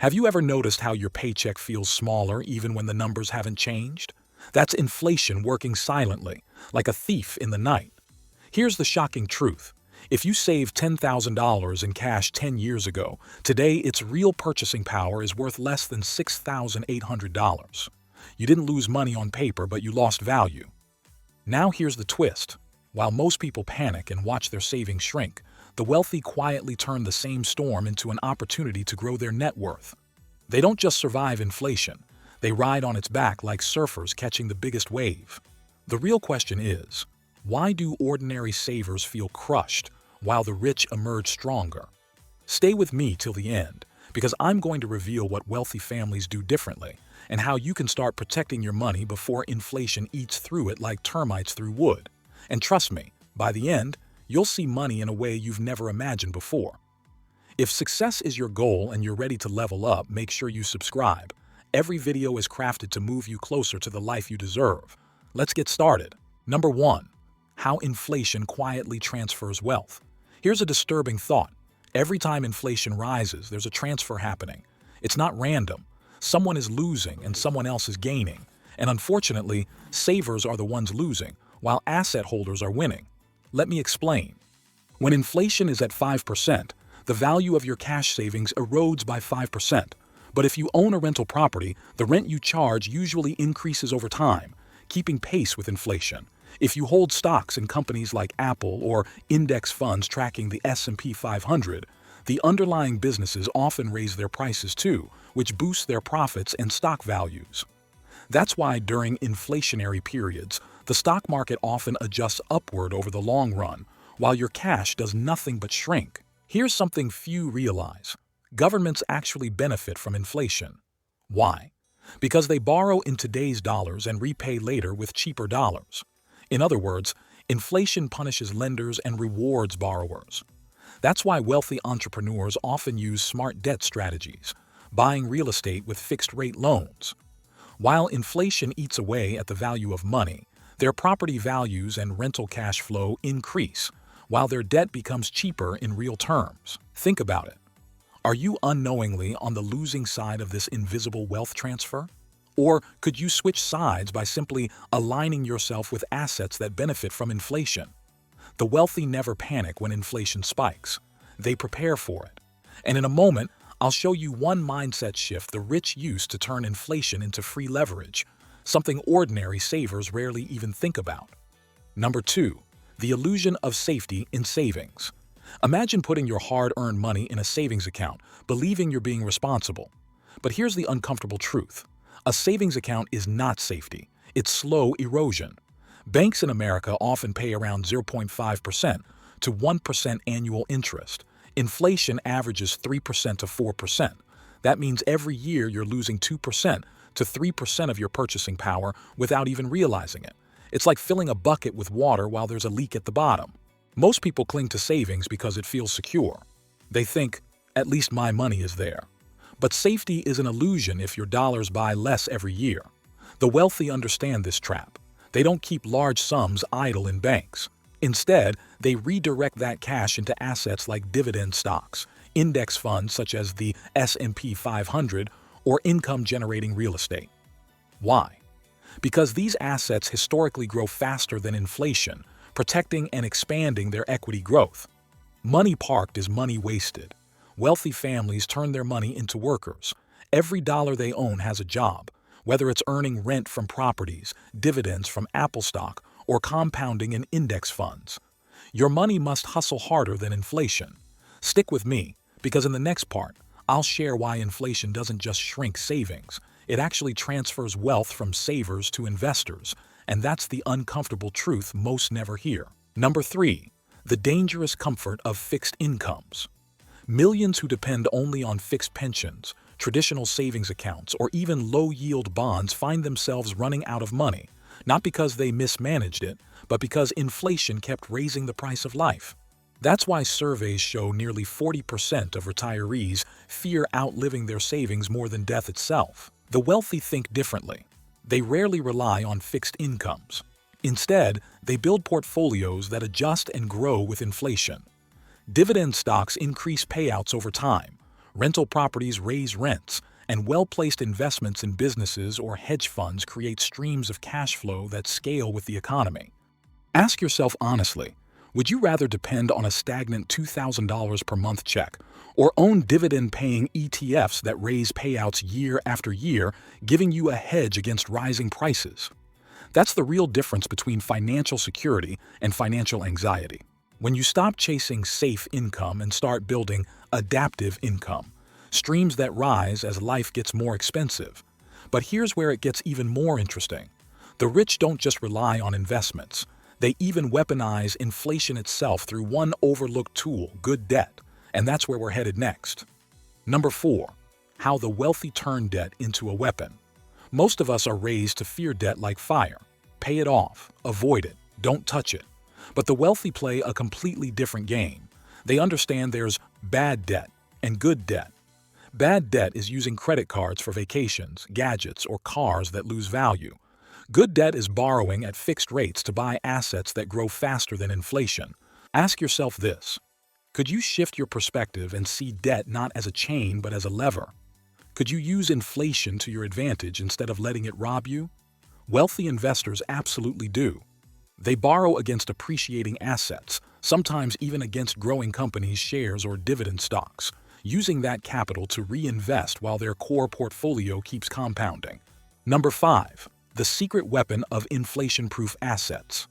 Have you ever noticed how your paycheck feels smaller even when the numbers haven't changed? That's inflation working silently, like a thief in the night. Here's the shocking truth. If you saved $10,000 in cash 10 years ago, today its real purchasing power is worth less than $6,800. You didn't lose money on paper, but you lost value. Now here's the twist. While most people panic and watch their savings shrink, the wealthy quietly turn the same storm into an opportunity to grow their net worth. They don't just survive inflation, they ride on its back like surfers catching the biggest wave. The real question is, why do ordinary savers feel crushed while the rich emerge stronger? Stay with me till the end, because I'm going to reveal what wealthy families do differently and how you can start protecting your money before inflation eats through it like termites through wood. And trust me, by the end, you'll see money in a way you've never imagined before. If success is your goal and you're ready to level up, make sure you subscribe. Every video is crafted to move you closer to the life you deserve. Let's get started. Number 1. How inflation quietly transfers wealth. Here's a disturbing thought. Every time inflation rises, there's a transfer happening. It's not random. Someone is losing and someone else is gaining. And unfortunately, savers are the ones losing, while asset holders are winning. Let me explain. When inflation is at 5%, the value of your cash savings erodes by 5%. But if you own a rental property, the rent you charge usually increases over time, keeping pace with inflation. If you hold stocks in companies like Apple or index funds tracking the S&P 500, the underlying businesses often raise their prices too, which boosts their profits and stock values. That's why during inflationary periods, the stock market often adjusts upward over the long run, while your cash does nothing but shrink. Here's something few realize. Governments actually benefit from inflation. Why? Because they borrow in today's dollars and repay later with cheaper dollars. In other words, inflation punishes lenders and rewards borrowers. That's why wealthy entrepreneurs often use smart debt strategies, buying real estate with fixed-rate loans. While inflation eats away at the value of money, their property values and rental cash flow increase, while their debt becomes cheaper in real terms. Think about it. Are you unknowingly on the losing side of this invisible wealth transfer? Or could you switch sides by simply aligning yourself with assets that benefit from inflation? The wealthy never panic when inflation spikes. They prepare for it. And in a moment, I'll show you one mindset shift the rich use to turn inflation into free leverage, something ordinary savers rarely even think about. Number 2. The illusion of safety in savings. Imagine putting your hard-earned money in a savings account, believing you're being responsible. But here's the uncomfortable truth. A savings account is not safety. It's slow erosion. Banks in America often pay around 0.5% to 1% annual interest. Inflation averages 3% to 4%. That means every year you're losing 2% to 3% of your purchasing power without even realizing it. It's like filling a bucket with water while there's a leak at the bottom. Most people cling to savings because it feels secure. They think, at least my money is there. But safety is an illusion if your dollars buy less every year. The wealthy understand this trap. They don't keep large sums idle in banks. Instead, they redirect that cash into assets like dividend stocks, index funds such as the S&P 500, or income-generating real estate. Why? Because these assets historically grow faster than inflation, protecting and expanding their equity growth. Money parked is money wasted. Wealthy families turn their money into workers. Every dollar they own has a job, whether it's earning rent from properties, dividends from Apple stock, or compounding in index funds. Your money must hustle harder than inflation. Stick with me, because in the next part, I'll share why inflation doesn't just shrink savings. It actually transfers wealth from savers to investors, and that's the uncomfortable truth most never hear. Number 3. The dangerous comfort of fixed incomes. Millions who depend only on fixed pensions, traditional savings accounts, or even low-yield bonds find themselves running out of money, not because they mismanaged it, but because inflation kept raising the price of life. That's why surveys show nearly 40% of retirees fear outliving their savings more than death itself. The wealthy think differently. They rarely rely on fixed incomes. Instead, they build portfolios that adjust and grow with inflation. Dividend stocks increase payouts over time. Rental properties raise rents, and well-placed investments in businesses or hedge funds create streams of cash flow that scale with the economy. Ask yourself honestly, would you rather depend on a stagnant $2,000 per month check or own dividend-paying ETFs that raise payouts year after year, giving you a hedge against rising prices? That's the real difference between financial security and financial anxiety. When you stop chasing safe income and start building adaptive income, streams that rise as life gets more expensive. But here's where it gets even more interesting. The rich don't just rely on investments. They even weaponize inflation itself through one overlooked tool, good debt. And that's where we're headed next. Number 4. How the wealthy turn debt into a weapon. Most of us are raised to fear debt like fire. Pay it off, avoid it, don't touch it. But the wealthy play a completely different game. They understand there's bad debt and good debt. Bad debt is using credit cards for vacations, gadgets, or cars that lose value. Good debt is borrowing at fixed rates to buy assets that grow faster than inflation. Ask yourself this. Could you shift your perspective and see debt not as a chain but as a lever? Could you use inflation to your advantage instead of letting it rob you? Wealthy investors absolutely do. They borrow against appreciating assets, sometimes even against growing companies' shares or dividend stocks, using that capital to reinvest while their core portfolio keeps compounding. Number 5. The secret weapon of inflation-proof assets.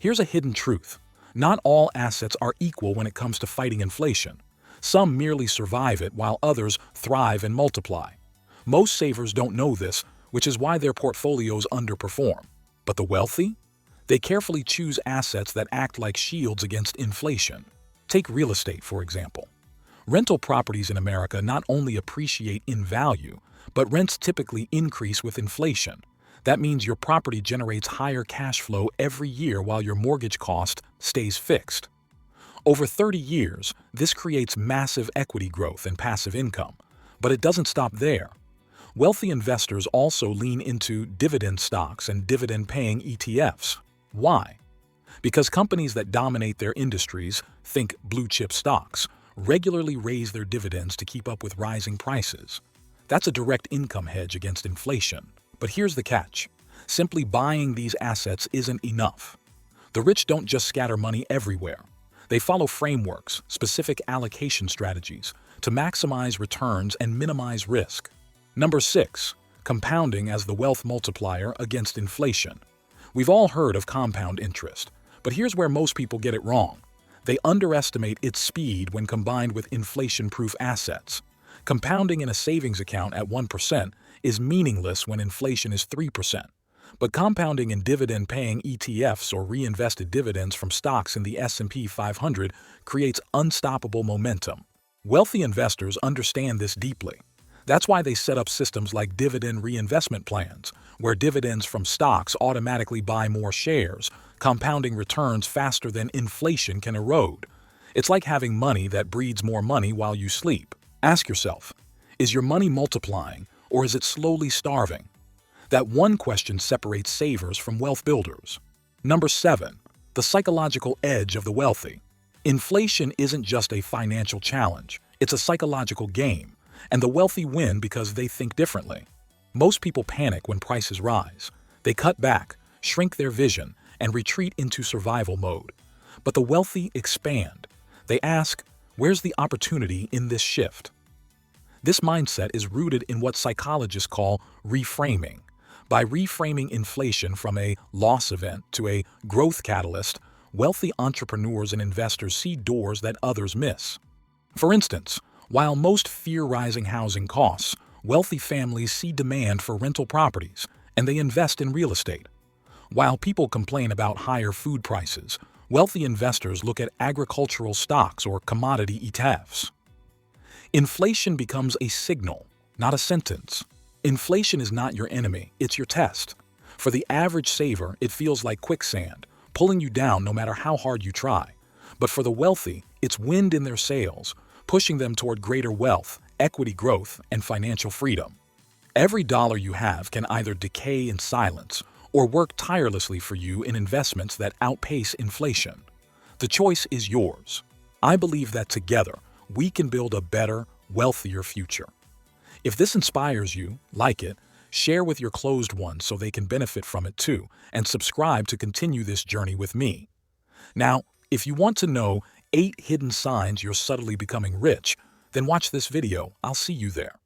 Here's a hidden truth. Not all assets are equal when it comes to fighting inflation. Some merely survive it while others thrive and multiply. Most savers don't know this, which is why their portfolios underperform. But the wealthy? They carefully choose assets that act like shields against inflation. Take real estate, for example. Rental properties in America not only appreciate in value, but rents typically increase with inflation. That means your property generates higher cash flow every year while your mortgage cost stays fixed. Over 30 years, this creates massive equity growth and passive income. But it doesn't stop there. Wealthy investors also lean into dividend stocks and dividend-paying ETFs. Why? Because companies that dominate their industries, think blue-chip stocks, regularly raise their dividends to keep up with rising prices. That's a direct income hedge against inflation. But here's the catch. Simply buying these assets isn't enough. The rich don't just scatter money everywhere. They follow frameworks, specific allocation strategies, to maximize returns and minimize risk. Number 6. Compounding as the wealth multiplier against inflation. We've all heard of compound interest, but here's where most people get it wrong. They underestimate its speed when combined with inflation-proof assets. Compounding in a savings account at 1% is meaningless when inflation is 3%. But compounding in dividend-paying ETFs or reinvested dividends from stocks in the S&P 500 creates unstoppable momentum. Wealthy investors understand this deeply. That's why they set up systems like dividend reinvestment plans, where dividends from stocks automatically buy more shares, compounding returns faster than inflation can erode. It's like having money that breeds more money while you sleep. Ask yourself, is your money multiplying or is it slowly starving? That one question separates savers from wealth builders. Number 7. The psychological edge of the wealthy. Inflation isn't just a financial challenge, it's a psychological game. And the wealthy win because they think differently. Most people panic when prices rise. They cut back, shrink their vision, and retreat into survival mode. But the wealthy expand. They ask, where's the opportunity in this shift? This mindset is rooted in what psychologists call reframing. By reframing inflation from a loss event to a growth catalyst, wealthy entrepreneurs and investors see doors that others miss. For instance, while most fear rising housing costs, wealthy families see demand for rental properties, and they invest in real estate. While people complain about higher food prices, wealthy investors look at agricultural stocks or commodity ETFs. Inflation becomes a signal, not a sentence. Inflation is not your enemy, it's your test. For the average saver, it feels like quicksand, pulling you down no matter how hard you try. But for the wealthy, it's wind in their sails, pushing them toward greater wealth, equity growth, and financial freedom. Every dollar you have can either decay in silence or work tirelessly for you in investments that outpace inflation. The choice is yours. I believe that together, we can build a better, wealthier future. If this inspires you, like it, share with your closed ones so they can benefit from it too, and subscribe to continue this journey with me. Now, if you want to know 8 hidden signs you're subtly becoming rich, then watch this video. I'll see you there.